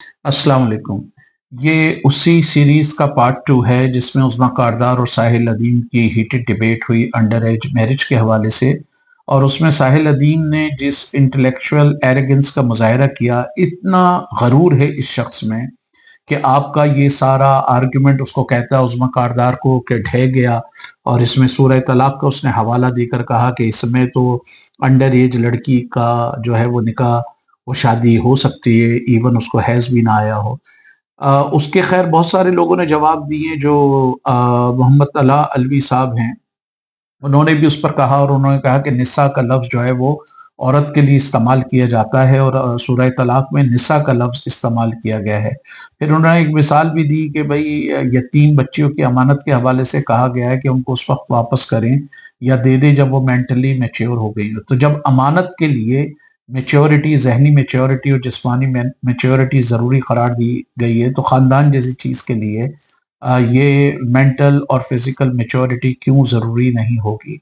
अस्सलाम वालेकुम। ये उसी सीरीज़ का पार्ट 2 है जिसमें उज़्मा कारदार और साहिल अदीम की हीटेड डिबेट हुई अंडर एज मैरिज के हवाले से। और उसमें साहिल अदीम ने जिस इंटेलेक्चुअल एरोगेंस का मुज़ाहिरा किया, इतना गरूर है इस शख्स में कि आपका ये सारा आर्गुमेंट उसको कहता है उज़्मा कारदार को कि ढह गया। और इसमें सूरह तलाक का उसने हवाला देकर कहा कि इसमें तो अंडर एज लड़की का जो है वो निकाह, वो शादी हो सकती है, इवन उसको हैज़ भी ना आया हो। उसके खैर बहुत सारे लोगों ने जवाब दिए। जो मोहम्मद तला अलवी साहब हैं, उन्होंने भी उस पर कहा और उन्होंने कहा कि निसा का लफ्ज़ जो है वो औरत के लिए इस्तेमाल किया जाता है और सूरह तलाक में निसा का लफ्ज़ इस्तेमाल किया गया है। फिर उन्होंने एक मिसाल भी दी कि भई यतीम बच्चियों की अमानत के हवाले से कहा गया है कि उनको उस वक़्त वापस करें या दे दें जब वो मेंटली मैच्योर हो गई हो। तो जब अमानत के लिए मैच्योरिटी, ज़हनी मैच्योरिटी और जिस्मानी मैच्योरिटी ज़रूरी करार दी गई है, तो ख़ानदान जैसी चीज़ के लिए ये मेंटल और फिजिकल मैच्योरिटी क्यों ज़रूरी नहीं होगी।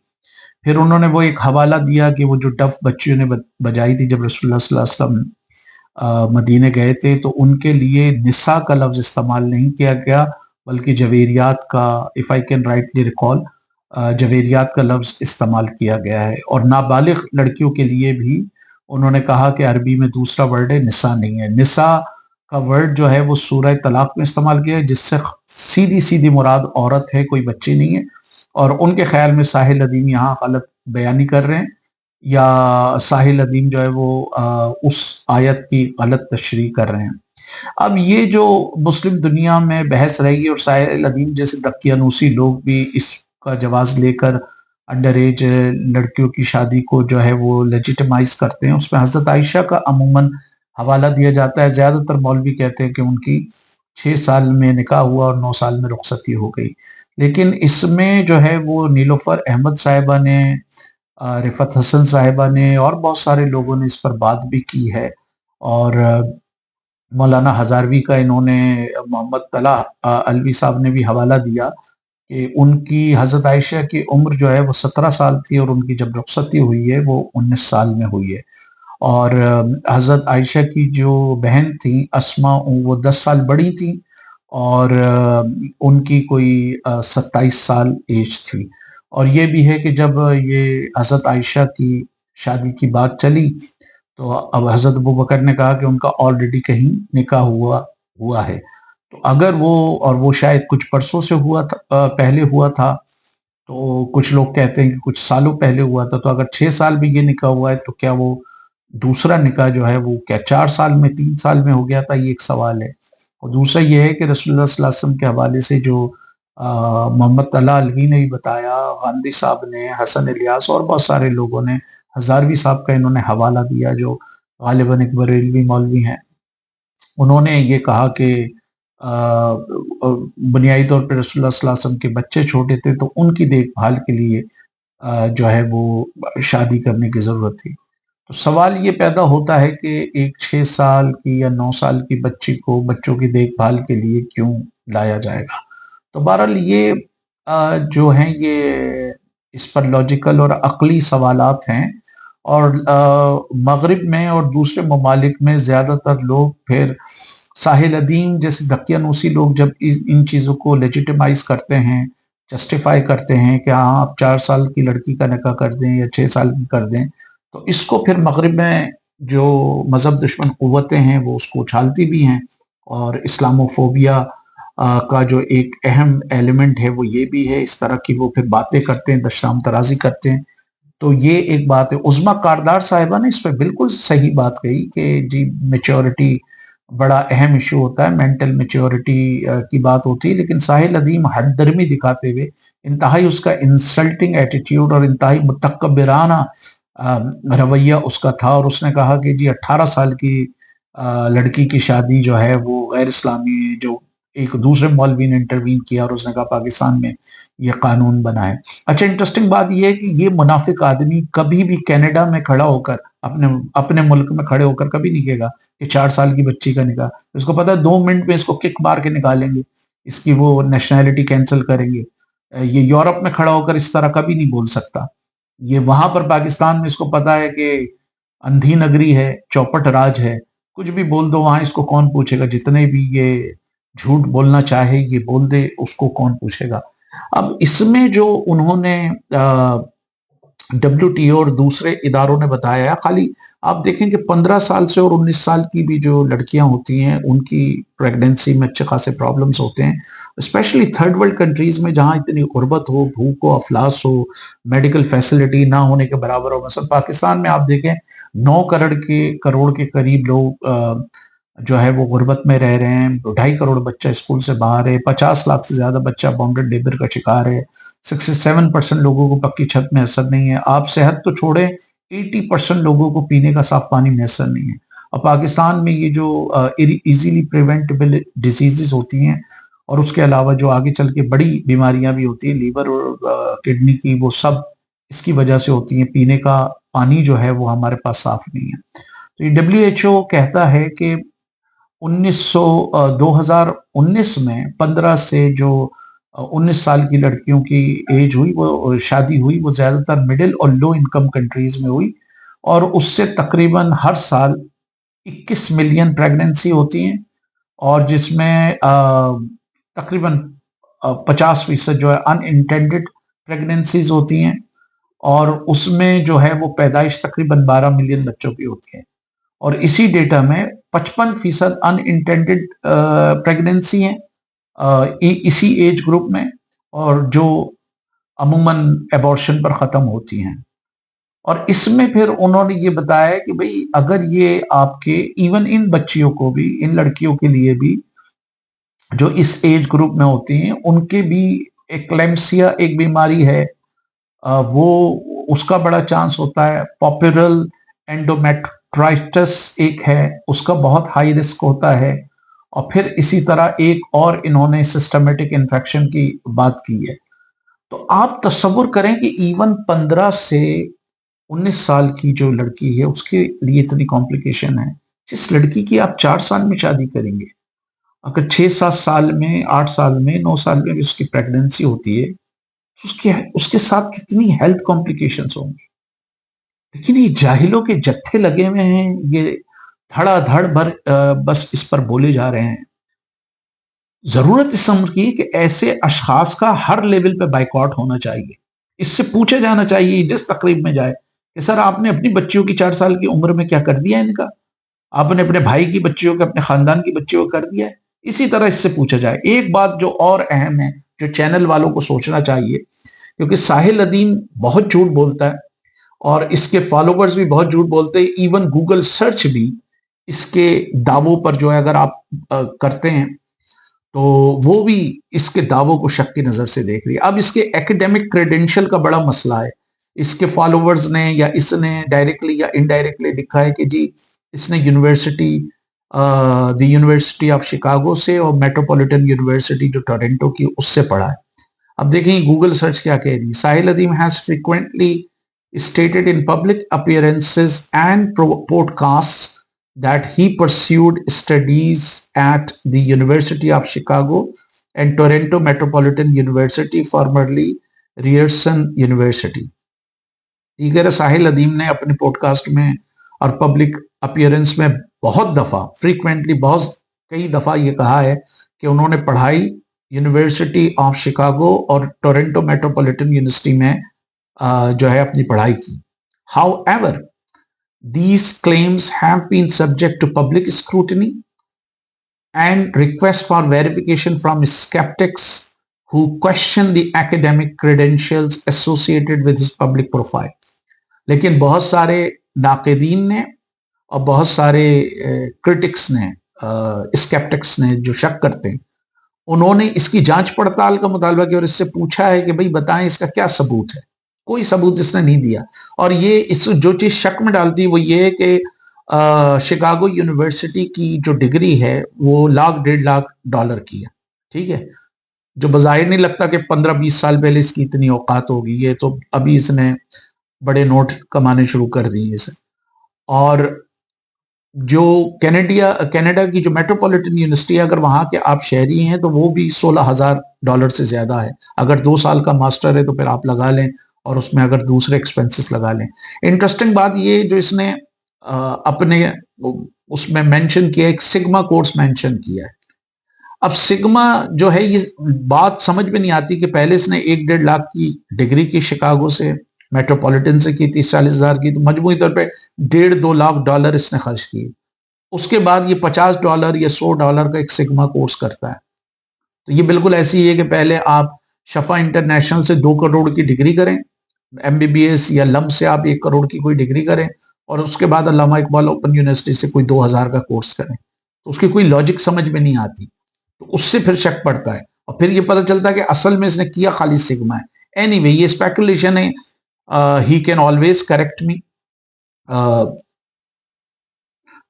फिर उन्होंने वो एक हवाला दिया कि वो जो डफ बच्चियों ने बजाई थी जब रसूलुल्लाह सल्लल्लाहु अलैहि वसल्लम मदीने गए थे, तो उनके लिए निसा का लफ्ज़ इस्तेमाल नहीं किया गया, बल्कि जवेरियात का, if I can rightly recall, जवेरियात का लफ्ज़ इस्तेमाल किया गया है। और नाबालिग लड़कियों के लिए भी उन्होंने कहा कि अरबी में दूसरा वर्ड है, निसा नहीं है। निसा का वर्ड जो है वो सूरह तलाक में इस्तेमाल किया है, जिससे सीधी-सीधी मुराद औरत है, कोई बच्ची नहीं है। और उनके ख़्याल में साहिल अदीम यहाँ गलत बयानी कर रहे हैं, या साहिल अदीम जो है वो उस आयत की गलत तशरीह कर रहे हैं। अब ये जो मुस्लिम दुनिया में बहस रही और साहिल अदीम जैसे दकियानूसी लोग भी इसका जवाज़ लेकर अंडर एज लड़कियों की शादी को जो है वो लेजिटिमाइज़ करते हैं, उसमें हज़रत आयशा का अमूमन हवाला दिया जाता है। ज़्यादातर मौलवी कहते हैं कि उनकी 6 साल में निकाह हुआ और 9 साल में रुखसती हो गई। लेकिन इसमें जो है वो नीलोफ़र अहमद साहिबा ने, रिफ़त हसन साहिबा ने और बहुत सारे लोगों ने इस पर बात भी की है। और मौलाना हज़ारवी का इन्होंने, मोहम्मद तला अलवी साहब ने भी हवाला दिया कि उनकी, हज़रत आयशा की उम्र जो है वो 17 साल थी और उनकी जब रुखसती हुई है वो 19 साल में हुई है। और हज़रत आयशा की जो बहन थी अस्मा, वो 10 साल बड़ी थी और उनकी कोई 27 साल एज थी। और ये भी है कि जब ये हज़रत आयशा की शादी की बात चली, तो अब हज़रत अबू बकर ने कहा कि उनका ऑलरेडी कहीं निकाह हुआ हुआ है। तो अगर वो, और वो शायद कुछ बरसों से हुआ था, पहले हुआ था, तो कुछ लोग कहते हैं कि कुछ सालों पहले हुआ था। तो अगर 6 साल भी ये निकाह हुआ है, तो क्या वो दूसरा निकाह जो है वो क्या 4 साल में, 3 साल में हो गया था? ये एक सवाल है। और दूसरा ये है कि रसूलुल्लाह सल्लल्लाहु अलैहि वसल्लम के हवाले से जो मोहम्मद तला अलवी ने भी बताया, गांधी साहब ने, हसन इलियास और बहुत सारे लोगों ने, हज़ारवी साहब का इन्होंने हवाला दिया जो गालिबन एक बरेलवी मौलवी हैं। उन्होंने ये कहा कि बुनियादी तौर पे रसूलुल्लाह सल्लल्लाहु अलैहि वसल्लम के बच्चे छोटे थे, तो उनकी देखभाल के लिए जो है वो शादी करने की ज़रूरत थी। तो सवाल ये पैदा होता है कि एक 6 साल की या 9 साल की बच्ची को बच्चों की देखभाल के लिए क्यों लाया जाएगा? तो बहरहाल ये जो हैं ये इस पर लॉजिकल और अक़ली सवालात हैं। और मग़रिब में और दूसरे ममालिक में ज़्यादातर लोग फिर साहिल अदीम जैसे दकियानूसी लोग जब इन चीज़ों को लेजिटिमाइज़ करते हैं, जस्टिफ़ाई करते हैं कि हाँ, आप 4 साल की लड़की का निकाह कर दें या 6 साल की कर दें, तो इसको फिर मग़रिब में जो मज़हब दुश्मन क़ुव्वतें हैं वो उसको उछालती भी हैं। और इस्लामोफ़ोबिया का जो एक अहम एलिमेंट है वो ये भी है, इस तरह की वो फिर बातें करते हैं, दशनाम तराज़ी करते हैं। तो ये एक बात है। उज़्मा कारदार साहिबा ने इस पे बिल्कुल सही बात कही कि जी मैच्योरिटी बड़ा अहम इश्यू होता है, मेंटल मैच्योरिटी की बात होती है। लेकिन साहिल अदीम हठधर्मी दिखाते हुए, इंतहाई उसका इंसल्टिंग एटीट्यूड और इंतहाई मुतकब्बिराना रवैया उसका था, और उसने कहा कि जी 18 साल की लड़की की शादी जो है वो गैर इस्लामी है। जो एक दूसरे मौलवी ने इंटरवीन किया और उसने कहा पाकिस्तान में ये कानून बना है। अच्छा, इंटरेस्टिंग बात ये है कि ये मुनाफिक आदमी कभी भी कनाडा में खड़ा होकर, अपने अपने मुल्क में खड़े होकर कभी नहीं कहेगा कि 4 साल की बच्ची का निकाह। इसको पता है 2 मिनट में इसको किक मार के निकालेंगे, इसकी वो नेशनैलिटी कैंसल करेंगे। ये यूरोप में खड़ा होकर इस तरह कभी नहीं बोल सकता। ये वहाँ पर पाकिस्तान में इसको पता है कि अंधी नगरी है, चौपट राज है, कुछ भी बोल दो वहाँ, इसको कौन पूछेगा, जितने भी ये झूठ बोलना चाहे ये बोल दे, उसको कौन पूछेगा। अब इसमें जो उन्होंने डब्ल्यूटीओ और दूसरे इदारों ने बताया, खाली आप देखें कि 15 साल से और 19 साल की भी जो लड़कियां होती हैं उनकी प्रेगनेंसी में अच्छे खासे प्रॉब्लम्स होते हैं, स्पेशली थर्ड वर्ल्ड कंट्रीज में जहां इतनी गुर्बत हो, भूख हो, अफलास हो, मेडिकल फैसिलिटी ना होने के बराबर हो। मतलब पाकिस्तान में आप देखें 9 करोड़ के करीब लोग जो है वो गुर्बत में रह रहे हैं, 2.5 करोड़ बच्चा स्कूल से बाहर है, 50 लाख से ज्यादा बच्चा बॉन्डेड लेबर का शिकार है, 67% लोगों को पक्की छत में असर नहीं है। आप सेहत तो छोड़े, 80% लोगों को पीने का साफ पानी मैसर नहीं है। और पाकिस्तान में ये जो इजीली प्रिवेंटेबल डिजीजेस होती हैं और उसके अलावा जो आगे चल के बड़ी बीमारियां भी होती हैं लीवर और किडनी की, वो सब इसकी वजह से होती हैं। पीने का पानी जो है वो हमारे पास साफ नहीं है। तो ये WHO कहता है कि 2019 में 15 से जो 19 साल की लड़कियों की एज हुई, वो शादी हुई, वो ज्यादातर मिडिल और लो इनकम कंट्रीज में हुई, और उससे तकरीबन हर साल 21 मिलियन प्रेगनेंसी होती हैं, और जिसमें तकरीबन 50% जो है अनइंटेंडेड प्रेगनेंसीज होती हैं, और उसमें जो है वो पैदाइश तकरीबन 12 मिलियन बच्चों की होती है। और इसी डेटा में 55% अनइंटेंडेड प्रेगनेंसी है इसी एज ग्रुप में, और जो अमूमन एबॉर्शन पर खत्म होती हैं। और इसमें फिर उन्होंने ये बताया कि भाई अगर ये आपके इवन इन बच्चियों को भी, इन लड़कियों के लिए भी जो इस एज ग्रुप में होती हैं, उनके भी एक्लेम्सिया एक बीमारी है, वो उसका बड़ा चांस होता है। पॉपुलर एंडोमेट्राइटिस एक है, उसका बहुत हाई रिस्क होता है। और फिर इसी तरह एक और इन्होंने सिस्टमेटिक इन्फेक्शन की बात की है। तो आप तस्वुर करें कि इवन 15 से 19 साल की जो लड़की है उसके लिए इतनी कॉम्प्लिकेशन है। जिस लड़की की आप 4 साल में शादी करेंगे, अगर 6-7 साल में, 8 साल में, 9 साल में भी उसकी प्रेगनेंसी होती है, तो उसके साथ कितनी हेल्थ कॉम्प्लिकेशंस होंगी। लेकिन ये जाहिलों के जत्थे लगे हुए हैं, ये धड़ाधड़ भर बस इस पर बोले जा रहे हैं। जरूरत इस अमर की कि ऐसे अशखास का हर लेवल पे बाइकआउट होना चाहिए। इससे पूछा जाना चाहिए जिस तकरीब में जाए कि सर आपने अपनी बच्चियों की 4 साल की उम्र में क्या कर दिया इनका, आपने अपने भाई की बच्चियों को, अपने खानदान की बच्चियों को कर दिया है। इसी तरह इससे पूछा जाए। एक बात जो और अहम है, जो चैनल वालों को सोचना चाहिए, क्योंकि साहिल अदीम बहुत झूठ बोलता है और इसके फॉलोवर्स भी बहुत झूठ बोलते हैं। इवन गूगल सर्च भी इसके दावों पर जो है अगर आप करते हैं तो वो भी इसके दावों को शक की नजर से देख रही है। अब इसके एकेडमिक क्रेडेंशियल का बड़ा मसला है। इसके फॉलोवर्स ने या इसने डायरेक्टली या इनडायरेक्टली लिखा है कि जी इसने यूनिवर्सिटी ऑफ शिकागो से और मेट्रोपॉलिटन यूनिवर्सिटी जो टोरंटो की उससे पढ़ा है। अब देखें गूगल सर्च क्या कह रही है। Sahil Adeem has frequently stated in public appearances and podcasts that he pursued studies at the University of Chicago and Toronto Metropolitan University, formerly Ryerson University. ये कह रहे साहिल अदीम ने अपने पॉडकास्ट में और पब्लिक अपीयरेंस में बहुत दफा, फ्रीक्वेंटली, बहुत कई दफा ये कहा है कि उन्होंने पढ़ाई यूनिवर्सिटी ऑफ शिकागो और टोरंटो मेट्रोपॉलिटन यूनिवर्सिटी में जो है अपनी पढ़ाई की। However, these claims have been subject to public scrutiny and request for verification from skeptics who question the academic credentials associated with his public profile. लेकिन बहुत सारे नाक़िदीन ने और बहुत सारे क्रिटिक्स ने, स्केप्टिक्स ने जो शक करते हैं, उन्होंने इसकी जांच पड़ताल का मुतालबा किया और इससे पूछा है कि भाई बताएं इसका क्या सबूत है। कोई सबूत इसने नहीं दिया। और ये इस जो चीज शक में डालती है वो ये है कि शिकागो यूनिवर्सिटी की जो डिग्री है वो $1.5 लाख की है। ठीक है, जो बज़ाहिर नहीं लगता कि 15-20 साल पहले इसकी इतनी औकात होगी। ये तो अभी इसने बड़े नोट कमाने शुरू कर दिए इसे। और जो कनाडा की जो मेट्रोपॉलिटन यूनिवर्सिटी है, अगर वहां के आप शहरी हैं तो वो भी $16,000 से ज्यादा है। अगर 2 साल का मास्टर है तो फिर आप लगा लें, और उसमें अगर दूसरे एक्सपेंसेस लगा लें। इंटरेस्टिंग बात ये जो इसने اپنے اس میں مینشن کیا، ایک سگما کورس مینشن کیا ہے. اب سگما جو ہے یہ بات سمجھ میں نہیں آتی کہ پہلے اس نے 1.5 لاکھ کی ڈگری کی شکاگو سے، میٹروپولیٹن سے کی 30-40 ہزار کی، تو مجموعی طور پہ $1.5-2 لاکھ اس نے خرچ کیے. اس کے بعد یہ $50 یا $100 کا ایک سگما کورس کرتا ہے. تو یہ بالکل ایسی ہے کہ پہلے آپ شفا انٹرنیشنل سے 2 کروڑ کی ڈگری کریں، MBBS یا لم سے آپ 1 کروڑ کی کوئی ڈگری کریں، اور اس کے بعد علامہ اقبال اوپن یونیورسٹی سے کوئی 2,000 کا کورس کریں. تو اس کی کوئی لاجک سمجھ میں نہیں آتی. تو اس سے پھر شک پڑتا ہے، اور پھر یہ پتہ چلتا ہے کہ اصل میں اس نے کیا خالی سگما ہے. اینی وے یہ اسپیکولیشن ہے. He can always correct me.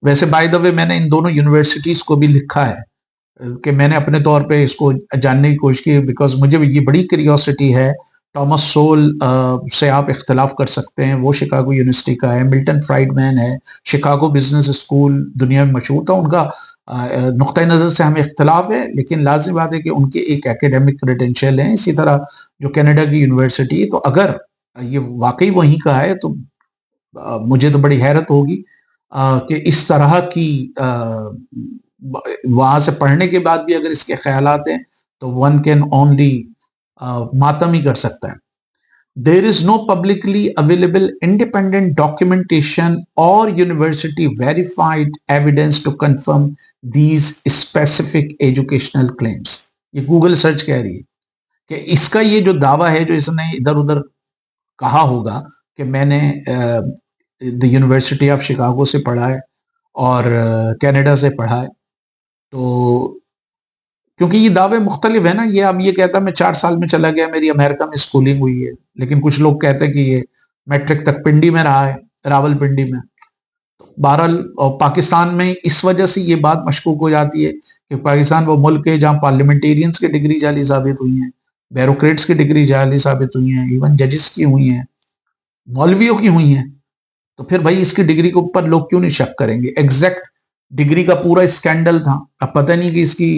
ویسے بائی دا وے میں نے ان دونوں یونیورسٹیز کو بھی لکھا ہے کہ میں نے اپنے طور پہ اس کو جاننے کی کوشش کی، بیکاز مجھے یہ بڑی کیوریوسٹی ہے. ٹامس سول سے آپ اختلاف کر سکتے ہیں، وہ شکاگو یونیورسٹی کا ہے. ملٹن فرائیڈ مین ہے، شکاگو بزنس اسکول دنیا میں مشہور تھا. ان کا نقطۂ نظر سے ہمیں اختلاف ہے، لیکن لازمی بات ہے کہ ان کے ایک ایکیڈیمک کریڈینشیل ہیں. اسی طرح جو کینیڈا کی یونیورسٹی، تو اگر یہ واقعی وہیں کا ہے تو مجھے تو بڑی حیرت ہوگی کہ اس طرح کی وہاں سے پڑھنے کے بعد بھی اگر اس کے خیالات ہیں تو ون کین اونلی ماتم ہی کر سکتا ہے. There is no publicly available independent documentation or university verified evidence to confirm these specific educational claims. یہ گوگل سرچ کہہ رہی ہے کہ اس کا یہ جو دعویٰ ہے جو اس نے ادھر ادھر کہا ہوگا کہ میں نے دی یونیورسٹی آف شکاگو سے پڑھا ہے اور کینیڈا سے پڑھا ہے، تو کیونکہ یہ دعوے مختلف ہیں نا. یہ اب یہ کہتا ہے میں 4 سال میں چلا گیا، میری امریکہ میں اسکولنگ ہوئی ہے، لیکن کچھ لوگ کہتے ہیں کہ یہ میٹرک تک پنڈی میں رہا ہے، راول پنڈی میں. بہرحال پاکستان میں اس وجہ سے یہ بات مشکوک ہو جاتی ہے کہ پاکستان وہ ملک ہے جہاں پارلیمنٹیرینز کی ڈگری جعلی ثابت ہوئی ہیں، بیوروکریٹس کی ڈگری جعلی ثابت ہوئی ہیں، ایون ججز کی ہوئی ہیں، مولویوں کی ہوئی ہیں. تو پھر بھائی اس کی ڈگری کے اوپر لوگ کیوں نہیں شک کریں گے؟ ایگزیکٹ ڈگری کا پورا اسکینڈل تھا. اب پتہ نہیں کہ اس کی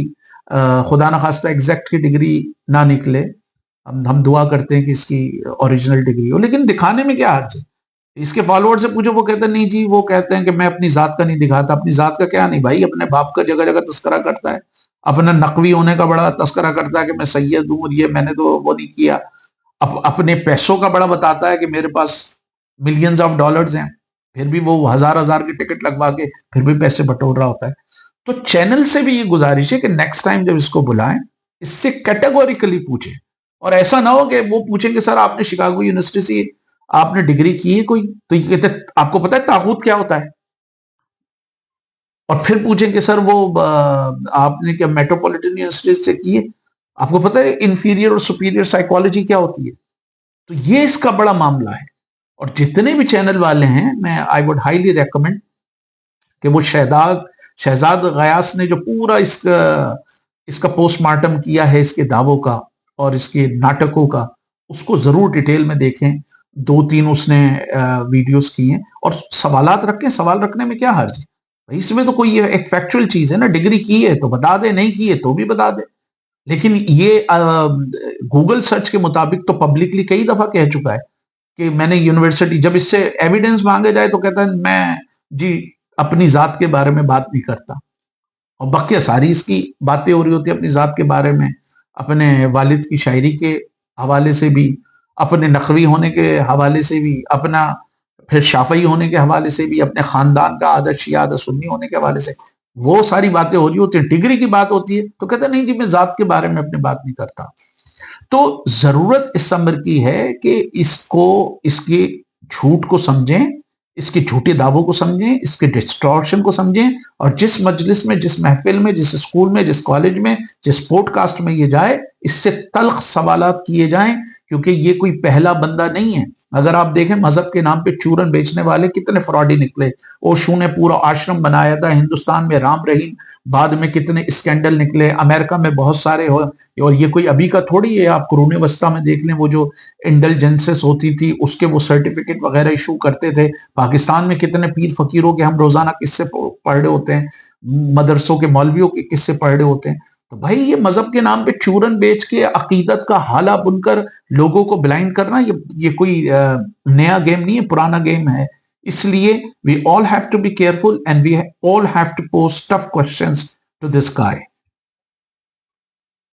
خدا نخواستہ ایگزیکٹ کی ڈگری نہ نکلے، ہم دعا کرتے ہیں کہ اس کی اوریجنل ڈگری ہو، لیکن دکھانے میں کیا حرج ہے؟ اس کے فالوور سے پوچھو، وہ کہتے ہیں نہیں جی، وہ کہتے ہیں کہ میں اپنی ذات کا نہیں دکھاتا. اپنی ذات کا کیا نہیں بھائی، اپنے باپ کا جگہ جگہ تذکرہ کرتا ہے، اپنا نقوی ہونے کا بڑا تذکرہ کرتا ہے کہ میں سید ہوں، یہ میں نے تو وہ نہیں کیا. اپنے پیسوں کا بڑا بتاتا ہے کہ میرے پاس ملینز آف ڈالرز ہیں، پھر بھی وہ ہزار کی ٹکٹ لگوا کے پھر بھی پیسے بٹور رہا ہوتا ہے. تو چینل سے بھی یہ گزارش ہے کہ نیکسٹ ٹائم جب اس کو بلائیں اس سے کیٹیگوریکلی پوچھیں، اور ایسا نہ ہو کہ وہ پوچھیں کہ سر آپ نے شکاگو یونیورسٹی سے آپ نے ڈگری کی ہے کوئی، تو یہ کہتے آپ کو پتا ہے طاغوت کیا ہوتا ہے، اور پھر پوچھیں کہ سر وہ آپ نے کیا میٹروپولیٹن یونیورسٹی سے کی ہے، آپ کو پتا ہے انفیریئر اور سپیریئر سائیکالوجی کیا ہوتی ہے. تو یہ اس کا بڑا معاملہ ہے. اور جتنے بھی چینل والے ہیں، میں آئی وڈ ہائیلی ریکمینڈ کہ وہ شہزاد غیاث نے جو پورا اس کا پوسٹ مارٹم کیا ہے اس کے دعووں کا اور اس کے ناٹکوں کا، اس کو ضرور ڈیٹیل میں دیکھیں. 2-3 اس نے ویڈیوز کی ہیں، اور سوالات رکھیں. سوال رکھنے میں کیا حرج ہے؟ اس میں تو کوئی ایک فیکچوئل چیز ہے نا، ڈگری کی ہے تو بتا دے، نہیں کی ہے تو بھی بتا دے. لیکن یہ گوگل سرچ کے مطابق تو پبلکلی کئی دفعہ کہہ چکا ہے کہ میں نے یونیورسٹی، جب اس سے ایویڈنس مانگے جائے تو کہتا ہے میں جی اپنی ذات کے بارے میں بات نہیں کرتا. اور بقیہ ساری اس کی باتیں ہو رہی ہوتی ہیں اپنی ذات کے بارے میں، اپنے والد کی شاعری کے حوالے سے بھی، اپنے نقوی ہونے کے حوالے سے بھی، اپنا پھر شافعی ہونے کے حوالے سے بھی، اپنے خاندان کا عادت شیعہ عادت سنی ہونے کے حوالے سے، وہ ساری باتیں ہو رہی ہوتی ہیں. ڈگری کی بات ہوتی ہے تو کہتا ہے نہیں جی میں ذات کے بارے میں اپنی بات نہیں کرتا. تو ضرورت اس امر کی ہے کہ اس کے جھوٹ کو سمجھیں، اس کے جھوٹے دعووں کو سمجھیں، اس کے ڈسٹورشن کو سمجھیں، اور جس مجلس میں، جس محفل میں، جس اسکول میں، جس کالج میں، جس پوڈ کاسٹ میں یہ جائے، اس سے تلخ سوالات کیے جائیں، کیونکہ یہ کوئی پہلا بندہ نہیں ہے. اگر آپ دیکھیں مذہب کے نام پہ چورن بیچنے والے کتنے فراڈی نکلے. اوشو نے پورا آشرم بنایا تھا ہندوستان میں، رام رہیم، بعد میں کتنے اسکینڈل نکلے. امریکہ میں بہت سارے ہو، اور یہ کوئی ابھی کا تھوڑی ہے. آپ قرون وسطیٰ میں دیکھ لیں، وہ جو انڈلجنسز ہوتی تھی اس کے وہ سرٹیفکیٹ وغیرہ ایشو کرتے تھے. پاکستان میں کتنے پیر فقیروں کے ہم روزانہ قصے پڑھ رہے ہوتے ہیں، مدرسوں کے مولویوں کے قصے پڑھ رہے ہوتے ہیں. تو بھائی یہ مذہب کے نام پہ چورن بیچ کے عقیدت کا حالہ بن کر لوگوں کو بلائنڈ کرنا، یہ کوئی نیا گیم نہیں ہے، پرانا گیم ہے. اس لیے we all have to be careful and we all have to pose tough questions to this guy.